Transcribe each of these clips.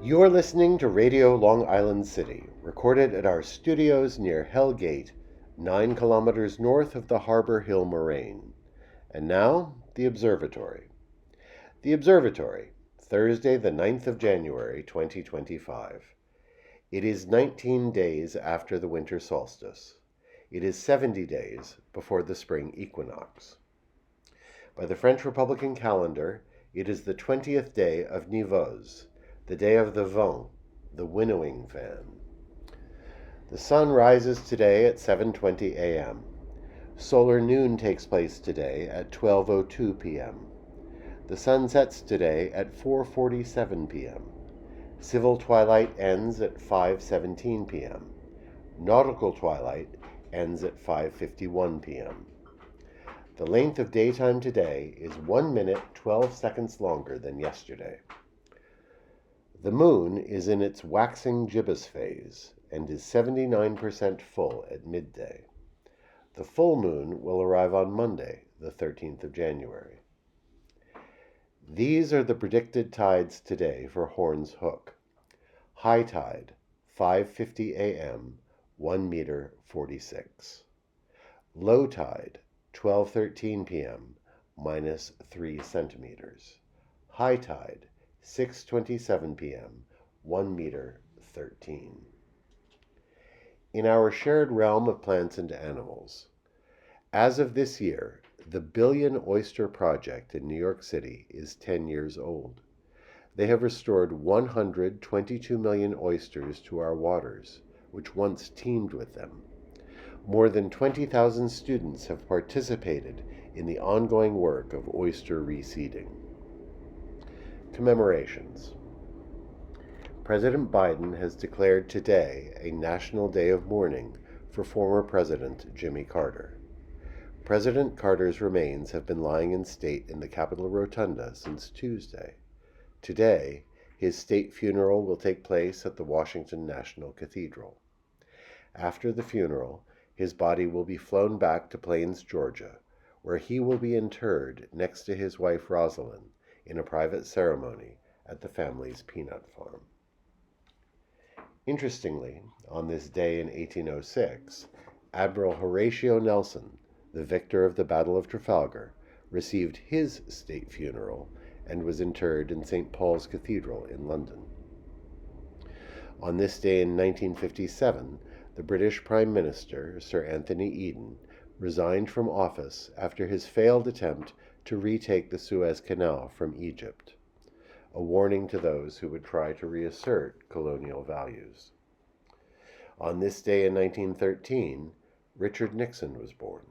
You're listening to Radio Long Island City, recorded at our studios near Hell Gate, 9 kilometers north of the Harbor Hill Moraine. And now, the Observatory. The Observatory, Thursday the 9th of January, 2025. It is 19 days after the winter solstice. It is 70 days before the spring equinox. By the French Republican calendar, it is the 20th day of Nivose, the day of the vent, the winnowing fan. The sun rises today at 7:20 a.m. Solar noon takes place today at 12:02 p.m. The sun sets today at 4:47 p.m. Civil twilight ends at 5:17 p.m. Nautical twilight ends at 5:51 p.m. The length of daytime today is 1 minute 12 seconds longer than yesterday. The moon is in its waxing gibbous phase and is 79% full at midday. The full moon will arrive on Monday, the 13th of January. These are the predicted tides today for Horn's Hook. High tide, 5:50 a.m., 1 meter 46. Low tide, 12:13 p.m., minus 3 centimeters. High tide, 6:27 p.m., 1 meter 13. In our shared realm of plants and animals, as of this year, the Billion Oyster Project in New York City is 10 years old. They have restored 122 million oysters to our waters, which once teemed with them. More than 20,000 students have participated in the ongoing work of oyster reseeding. Commemorations. President Biden has declared today a national day of mourning for former President Jimmy Carter. President Carter's remains have been lying in state in the Capitol Rotunda since Tuesday. Today, his state funeral will take place at the Washington National Cathedral. After the funeral, his body will be flown back to Plains, Georgia, where he will be interred next to his wife Rosalind in a private ceremony at the family's peanut farm. Interestingly, on this day in 1806, Admiral Horatio Nelson, the victor of the Battle of Trafalgar, received his state funeral and was interred in St. Paul's Cathedral in London. On this day in 1957, the British Prime Minister, Sir Anthony Eden, resigned from office after his failed attempt to retake the Suez Canal from Egypt, a warning to those who would try to reassert colonial values. On this day in 1913, Richard Nixon was born.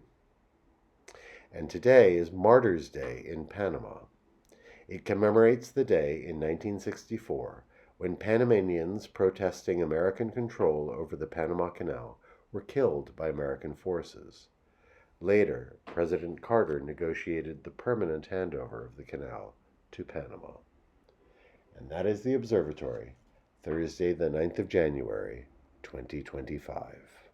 And today is Martyrs' Day in Panama. It commemorates the day in 1964 when Panamanians protesting American control over the Panama Canal were killed by American forces. Later, President Carter negotiated the permanent handover of the canal to Panama. And that is the Observatory, Thursday the 9th of January, 2025.